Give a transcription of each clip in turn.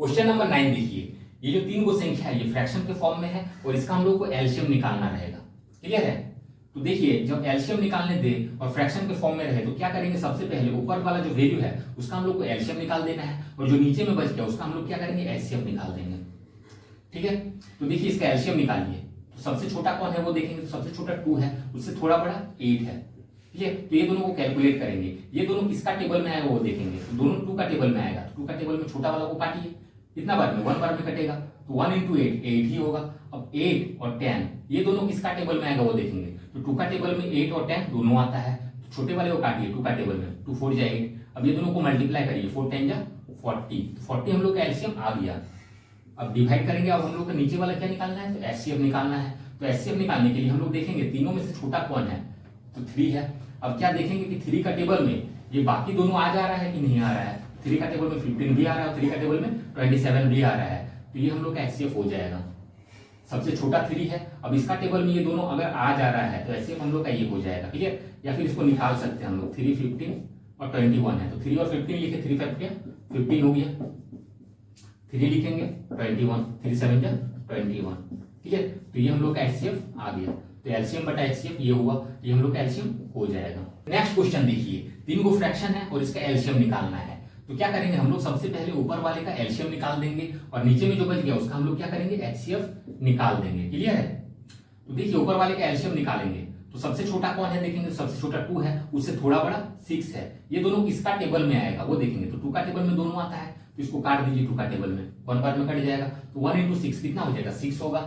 Question number 9 देखिए, ये जो तीन गो संख्या है ये फ्रैक्शन के फॉर्म में है और इसका हम लोग को एलसीएम निकालना रहेगा। क्लियर है? तो देखिए जब एलसीएम निकालने दे और फ्रैक्शन के फॉर्म में रहे तो क्या करेंगे, सबसे पहले ऊपर वाला जो वैल्यू है उसका हम लोग को एलसीएम निकाल देना है और जो नीचे में बच गया उसका हम लोग क्या करेंगे, एचसीएफ निकाल देंगे। ठीक है, तो देखिए इसका एलसीएम निकालिए। तो सबसे छोटा कौन है वो देखेंगे, तो सबसे छोटा 2 है, उससे थोड़ा बड़ा 8 है। ठीक है, तो ये दोनों को कैलकुलेट करेंगे। ये दोनों किसका टेबल में आएगा वो देखेंगे, तो दोनों 2 का टेबल में आएगा। 2 का टेबल में छोटा वाला को काटिए, कितना बार में, 1 बार में कटेगा, तो 1 × 8 8 ही होगा। अब 8 और 10 ये दोनों किसका टेबल में आएगा वो देखेंगे, तो 2 का टेबल में 8 और 10 दोनों आता है, तो छोटे वाले को काटिए 2 का टेबल में, 2 4 जा 8। अब ये दोनों को मल्टीप्लाई करिए, 4 10 जा 40, 40 हम लोग का एलसीएम आ गया। अब डिवाइड करेंगे, अब हम लोग का नीचे वाला क्या निकालना है, तो एचसीएफ निकालना है। तो एचसीएफ निकालने के लिए हम लोग देखेंगे तीनों में से छोटा कौन है, तो 3 है। अब क्या देखेंगे कि 3 का टेबल में ये बाकी दोनों आ जा रहा है कि नहीं आ रहा है, 3 का टेबल में 15 भी आ रहा है और 3 का टेबल में 27 भी आ रहा है, तो ये हम लोग का एचसीएफ हो जाएगा। सबसे छोटा 3 है, अब इसका टेबल में ये दोनों अगर आ जा रहा है तो एचसीएफ हम लोग का ये हो जाएगा। क्लियर? या फिर इसको निकाल सकते हैं हम लोग, 3 15 और 21 है, तो 3 और 15 लिखे, 3 5 क्या 15 हो गया, 3 लिखेंगे 21, 3 7 जा 21। ठीक है, तो ये हम लोग का एचसीएफ आ गया। तो एलसीएम बटा एचसीएफ ये हुआ, ये हम लोग का एलसीएम हो जाएगा। नेक्स्ट क्वेश्चन देखिए, 3 गो फ्रैक्शन है और इसका एलसीएम निकालना है। तो क्या करेंगे हम लोग, सबसे पहले ऊपर वाले का एलसीएम निकाल देंगे और नीचे में जो बच गया उसका हम लोग क्या करेंगे, एचसीएफ निकाल देंगे। क्लियर है? तो देखिए ऊपर वाले का एलसीएम निकालेंगे, तो सबसे छोटा कौन है देखेंगे, सबसे छोटा 2 है, उससे थोड़ा बड़ा 6 है। ये दोनों किसका टेबल में आएगा वो देखेंगे, तो 2 का टेबल में दोनों आता है, तो इसको काट दीजिए 2 का टेबल में, 1 बार में कट जाएगा, तो 1 × 6 कितना हो जाएगा, 6 होगा।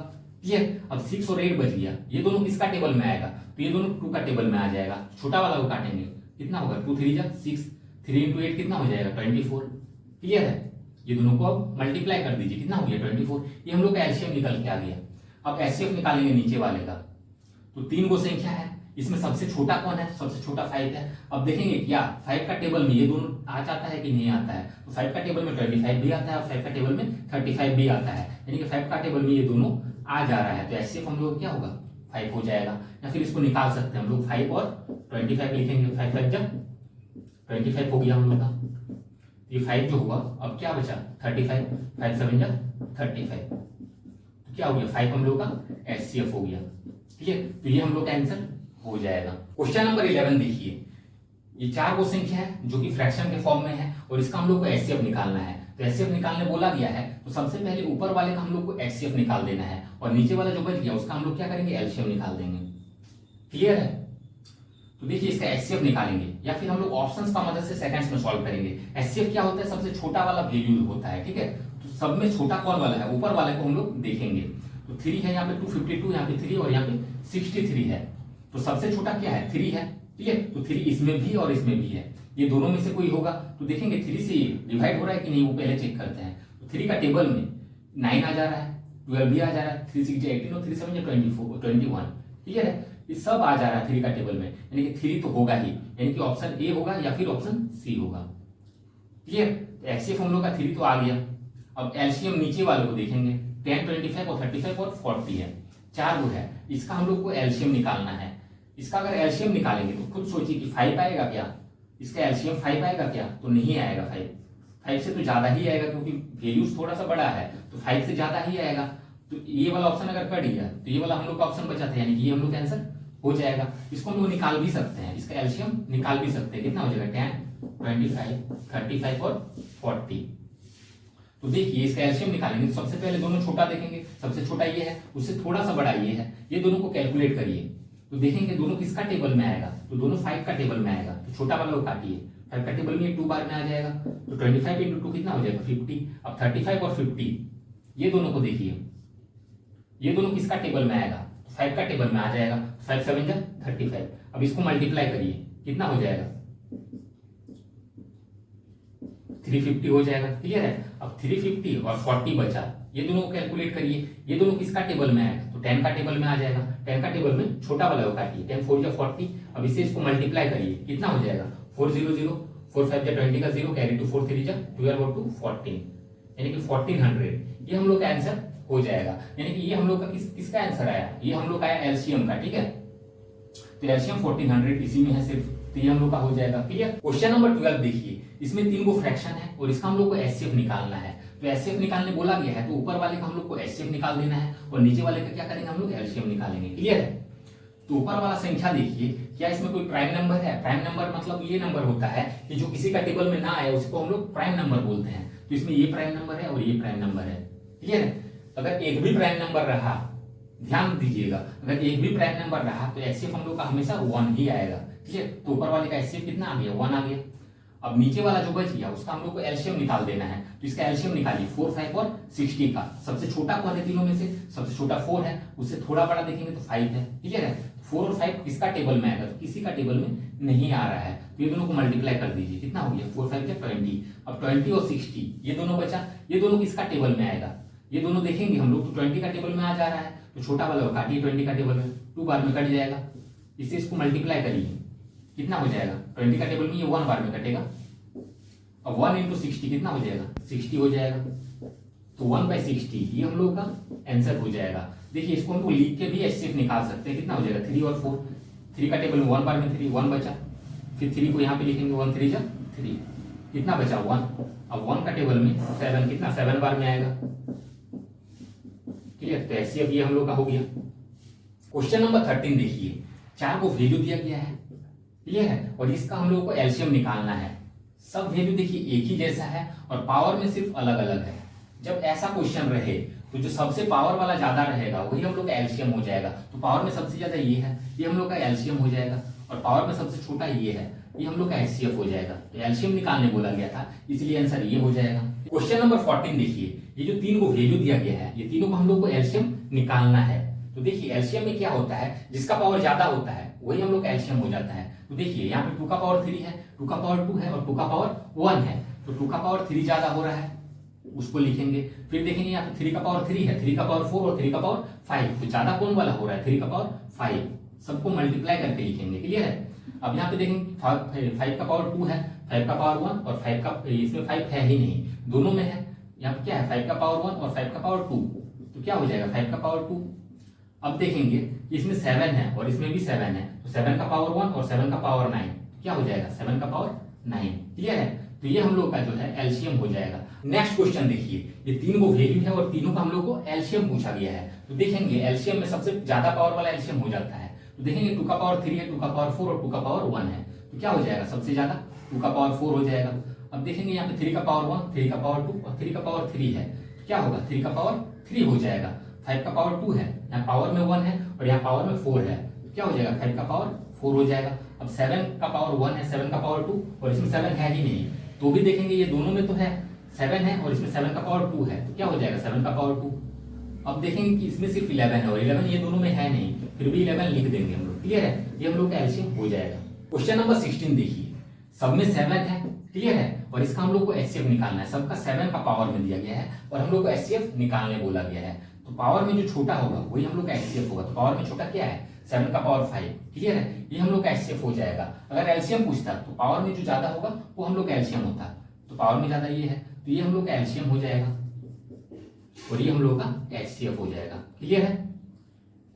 क्लियर? अब 6 और 8 बच गया, ये दोनों किसका टेबल में आएगा, तो ये दोनों 2 का टेबल में आ जाएगा। छोटा वाला को काटेंगे, कितना होगा, 2 3 जा 6, 3 × 8 कितना हो जाएगा, 24। क्लियर है? ये दोनों को अब मल्टीप्लाई कर दीजिए, कितना हो गया 24। ये हम लोग का एलसीएम निकल के आ गया। अब एचसीएफ निकालेंगे नीचे वाले का, तो 3 गो संख्या है, इसमें सबसे छोटा कौन है, सबसे छोटा 5 है। अब देखेंगे क्या 5 का टेबल में ये दोनों आ जाता है कि नहीं आता है, तो 5 का टेबल में 25 भी आता है और 5 का टेबल में 35 भी आता है, यानी कि 5 का टेबल में ये दोनों आ जा रहा है, तो एचसीएफ हम लोग क्या होगा 5 हो जाएगा। या फिर इसको निकाल सकते हैं हम लोग, 5 और 25 लिखेंगे, 5 5 जा 25 हो गया हम लोग का, ये 5 जो हुआ, अब क्या बचा 35, 5 7 जा 35, तो क्या हो गया 5 हम लोग का एचसीएफ हो गया। क्लियर? तो ये हम लोग का आंसर हो जाएगा। क्वेश्चन नंबर 11 देखिए, ये 4 वो संख्या है जो कि फ्रैक्शन के फॉर्म में है और इसका हम लोग को एचसीएफ निकालना है। तो एचसीएफ निकालने बोला गया है, तो सबसे पहले ऊपर वाले का हम लोग को एचसीएफ निकाल देना है और नीचे वाला जो बच गया उसका हम लोग क्या करेंगे, एलसीएम निकाल देंगे। क्लियर है? तो देखिए इसका एचसीएफ निकालेंगे या फिर हम लोग ऑप्शंस का मदद से सेकंड्स में सॉल्व करेंगे। एचसीएफ क्या होता है, सबसे छोटा वाला वैल्यू होता है। ठीक है, तो सब में छोटा कौन वाला है, ऊपर वाले को हम लोग देखेंगे। तो 3 है यहाँ पे, 252 यहाँ पे 3 और यहाँ पे 63 है, तो सबसे छोटा क्या है 3 है। ठीक है, तो 3 इसमें भी और इसमें भी है, ये दोनों में से कोई होगा, तो देखेंगे 3 से डिवाइड हो रहा है कि नहीं वो पहले चेक करते हैं। तो 3 का टेबल में 9 आ जा रहा है, 12 भी आ जा रहा है, 3 6 18 और 3 7 21। क्लियर है? ये सब आ जा रहा है 3 का टेबल में, यानी कि 3 तो होगा ही, यानी कि ऑप्शन ए होगा या फिर ऑप्शन सी होगा। क्लियर? तो एचसीएफ हम लोग का 3 तो आ गया। अब एलसीएम नीचे वाले को देखेंगे, 10 25 और 35 और 40 है, 4 वो है, इसका हम लोग को एलसीएम निकालना है। इसका अगर एलसीएम निकालेंगे तो खुद सोचिए कि 5 आएगा क्या, इसका एलसीएम 5 आएगा क्या, तो नहीं आएगा। 5 से तो ज्यादा ही आएगा क्योंकि वैल्यूज थोड़ा सा बड़ा है, तो 5 से ज्यादा ही आएगा। तो ये वाला ऑप्शन अगर कट गया तो ये वाला हम लोग का ऑप्शन बचा था, यानी कि ये हम लोग का आंसर हो जाएगा। इसको हम लोग निकाल भी सकते हैं, इसका एलसीएम निकाल भी सकते हैं, कितना हो जाएगा 10 25 35 और 40। तो देखिए इसका एलसीएम निकालेंगे, तो सबसे पहले दोनों छोटा देखेंगे, सबसे छोटा ये है, उससे थोड़ा सा बड़ा ये है, ये दोनों को कैलकुलेट करिए तो देखेंगे दोनों किसका टेबल में आएगा, तो दोनों 5 का टेबल में आएगा। तो छोटा वाला को काटिए, 5 का टेबल में 2 बार में आ जाएगा, तो 25 × 2 कितना हो जाएगा 50। अब 35 और 50 ये दोनों को देखिए, ये दोनों किसका टेबल में आएगा, 5 का टेबल में आ जाएगा, 5 7 जा 35। अब इसको मल्टीप्लाई करिए, कितना हो जाएगा 350 हो जाएगा। क्लियर है? अब 350 और 40 बचा, ये दोनों को कैलकुलेट करिए, ये दोनों किसका टेबल में आएगा, तो 10 का टेबल में आ जाएगा। 10 का टेबल में छोटा वाला को काटिए, 10 4 जा 40। अब इससे इसको मल्टीप्लाई करिए, कितना हो जाएगा 400, 4 5 जा 20 का 0 कैरी टू 4 3 जा 12 और 2 14, यानी कि 1400। ये हम लोग का आंसर हो जाएगा, यानी कि ये हम लोग का किसका आंसर आया, ये हम लोग का आया एलसीएम का। ठीक है, तो एलसीएम 1400 इसी में है सिर्फ। तो ये हम लोग का हो जाएगा। क्लियर। क्वेश्चन नंबर 12 देखिए, इसमें 3 को फ्रैक्शन है और इसका हम लोग को एचसीएफ निकालना है। तो एचसीएफ निकालने बोला गया है, तो ऊपर वाले का हम लोग को एचसीएफ निकाल देना है और नीचे वाले का क्या करेंगे हम लोग एलसीएम निकालेंगे। क्लियर है। तो ऊपर वाला संख्या देखिए, क्या इसमें कोई प्राइम नंबर है? प्राइम नंबर मतलब ये नंबर होता है कि जो किसी का टेबल में ना आए उसको हम लोग प्राइम नंबर बोलते हैं। तो इसमें ये प्राइम नंबर है और ये प्राइम नंबर है। क्लियर है। अगर एक भी प्राइम नंबर रहा, ध्यान दीजिएगा, अगर एक भी प्राइम नंबर रहा तो एचसीएफ हम लोग का हमेशा 1 ही आएगा। क्लियर। तो ऊपर वाले का एचसीएफ कितना आ गया? 1 आ गया। अब नीचे वाला जो बच गया उसका हम लोग को एलसीएम निकाल देना है। तो इसका एलसीएम निकालिए 4, 5 और 60 का। सबसे छोटा कौन है तीनों में से? सबसे छोटा 4 है, उससे थोड़ा बड़ा देखेंगे तो 5 है। क्लियर है। 4 और 5 किसका टेबल में आएगा? तो किसी का टेबल में नहीं आ रहा है। तो ये दोनों को मल्टीप्लाई कर दीजिए, कितना हो गया? 4, 5 के 20। अब 20 और 60 ये दोनों बचा, ये दोनों किसका टेबल में आएगा? ये दोनों देखेंगे हम लोग तो 20 का टेबल में आ जा रहा है, तो छोटा वाला काटिए 20 का टेबल में, 2 बार में कट जाएगा। इससे इसको मल्टीप्लाई करिए, कितना हो जाएगा? 20 का टेबल में ये 1 बार में कटेगा। अब 1 इंटू 60 कितना हो जाएगा? 60 हो जाएगा। तो 1/60 ये हम लोग का आंसर हो जाएगा। देखिए इसको हमको लिख के भी एचसीएफ निकाल सकते हैं। कितना हो जाएगा? 3 और 4। 3 का टेबल में 1 बार में 3, 1 बचा। फिर 3 को यहाँ पे लिखेंगे, 1 3 जा 3, कितना बचा? 1। अब 1 का टेबल में 7, कितना 7 बार में आएगा। क्लियर। तो एचसीएफ ये हम लोग का हो गया। क्वेश्चन नंबर 13 देखिए, 4 को वैल्यू दिया गया है। क्लियर है। और इसका हम लोग को एलसीएम निकालना है। सब वैल्यू देखिए एक ही जैसा है और पावर में सिर्फ अलग अलग है। जब ऐसा क्वेश्चन रहे तो जो सबसे पावर वाला ज्यादा रहेगा वही हम लोग का एलसीएम हो जाएगा। तो पावर में सबसे ज्यादा ये है, ये हम लोग का एलसीएम हो जाएगा। और पावर में सबसे छोटा ये है, ये हम लोग का एचसीएफ हो जाएगा। तो एलसीएम निकालने बोला गया था, इसलिए आंसर ये हो जाएगा। क्वेश्चन नंबर 14 देखिए, ये जो 3 को वैल्यू दिया गया है, ये तीनों को हम लोग को एलसीएम निकालना है। तो देखिए एलसीएम में क्या होता है, जिसका पावर ज्यादा होता है वही हम लोग का एलसीएम हो जाता है। तो देखिए यहाँ पे 2 का पावर 3 है, 2 का पावर 2 है और 2 का पावर 1 है। तो 2 का पावर 3 ज्यादा हो रहा है, उसको लिखेंगे। फिर देखेंगे यहाँ पे 3 का पावर 3 है, 3 का पावर 4 और 3 का पावर 5। तो ज्यादा कौन वाला हो रहा है? 3 का पावर 5। सबको मल्टीप्लाई करके लिखेंगे। क्लियर है। अब यहाँ पे देखेंगे 5 का पावर 2 है, 5 का पावर 1 और 5 का, इसमें 5 है ही नहीं, दोनों में है। यहाँ पे क्या है? 5 का पावर 1 और 5 का पावर 2। तो क्या हो जाएगा? 5 का पावर 2। अब देखेंगे इसमें 7 है और इसमें भी 7 है, तो 7 का पावर 1 और 7 का पावर 9, क्या हो जाएगा? 7 का पावर 9। क्लियर है। तो ये हम लोग का जो है एलसीएम हो जाएगा। नेक्स्ट क्वेश्चन देखिए, ये 3 को वैल्यू है और तीनों का हम लोग को एलसीएम पूछा गया है। तो देखेंगे एलसीएम में सबसे ज्यादा पावर वाला एलसीएम हो जाता है। तो देखेंगे 2 का पावर 3 है, 2 का पावर 4 और 2 का पावर 1 है। तो क्या हो जाएगा? सबसे ज्यादा 2 का पावर 4 हो जाएगा। अब देखेंगे यहाँ पे 3 का पावर 1, 3 का पावर 2 और 3 का पावर 3 है। तो क्या होगा? 3 का पावर 3 हो जाएगा। 5 का पावर 2 है, यहाँ पावर में 1 है और यहाँ पावर में 4 है। तो क्या हो जाएगा? 5 का पावर 4 हो जाएगा। अब 7 का पावर 1 है, 7 का पावर 2 और इसमें 7 है ही नहीं, तो भी देखेंगे ये दोनों में तो है 7 है और इसमें 7 का पावर 2 है। तो क्या हो जाएगा? 7 का पावर 2। अब देखेंगे कि इसमें सिर्फ 11 है और 11 ये दोनों में है नहीं, फिर भी 11 लिख देंगे हम लोग। क्लियर है। ये हम लोग का एलसीएम हो जाएगा। क्वेश्चन नंबर 16 देखिए, सब में 7 है। क्लियर है। और इसका हम लोग को एचसीएफ निकालना है। सबका 7 का पावर में दिया गया है और हम लोग को एचसीएफ निकालने बोला गया है। तो पावर में जो छोटा होगा वही हम लोग का एचसीएफ होगा। तो पावर में छोटा क्या है? 7 का पावर 5। क्लियर है। ये हम लोग का एचसीएफ हो जाएगा। अगर एलसीएम पूछता तो पावर में जो ज्यादा होगा वो हम लोग का एलसीएम होता, तो पावर में ज्यादा ये है, तो ये हम लोग का एलसीएम हो जाएगा और ये हम लोग का एचसीएफ हो जाएगा। क्लियर है।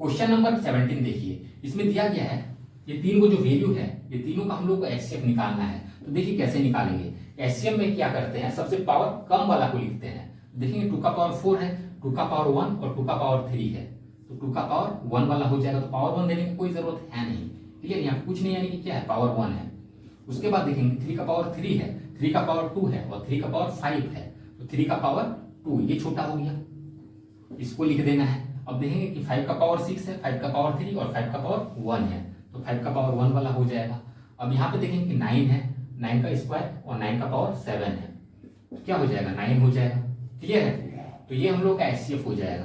क्वेश्चन नंबर 17 देखिए, इसमें दिया गया है ये 3 को जो वैल्यू है, ये तीनों का हम लोग को एचसीएफ निकालना है। तो देखिए कैसे निकालेंगे। एचसीएफ में क्या करते हैं, सबसे पावर कम वाला को लिखते हैं। देखेंगे 2 का पावर 4 है, 2 का पावर 1 और 2 का पावर 3 है। तो 2 का पावर 1 वाला हो जाएगा। तो पावर 1 देने की कोई जरूरत है नहीं। क्लियर। यहाँ कुछ नहीं, यानी कि क्या है? पावर 1 है। उसके बाद देखेंगे 3 का पावर 3 है, 3 का पावर 2 है और 3 का पावर 5 है। तो 3 का पावर 2 ये छोटा हो गया, इसको लिख देना है। अब देखेंगे कि 5 का पावर 6 है, 5 का पावर 3 और 5 का पावर 1 है। तो 5 का पावर 1 वाला हो जाएगा। अब यहाँ पे देखेंगे कि 9 है, 9 का स्क्वायर और 9 का पावर 7 है। तो क्या हो जाएगा? 9 हो जाएगा। क्लियर है। तो ये हम लोग का एचसीएफ हो जाएगा।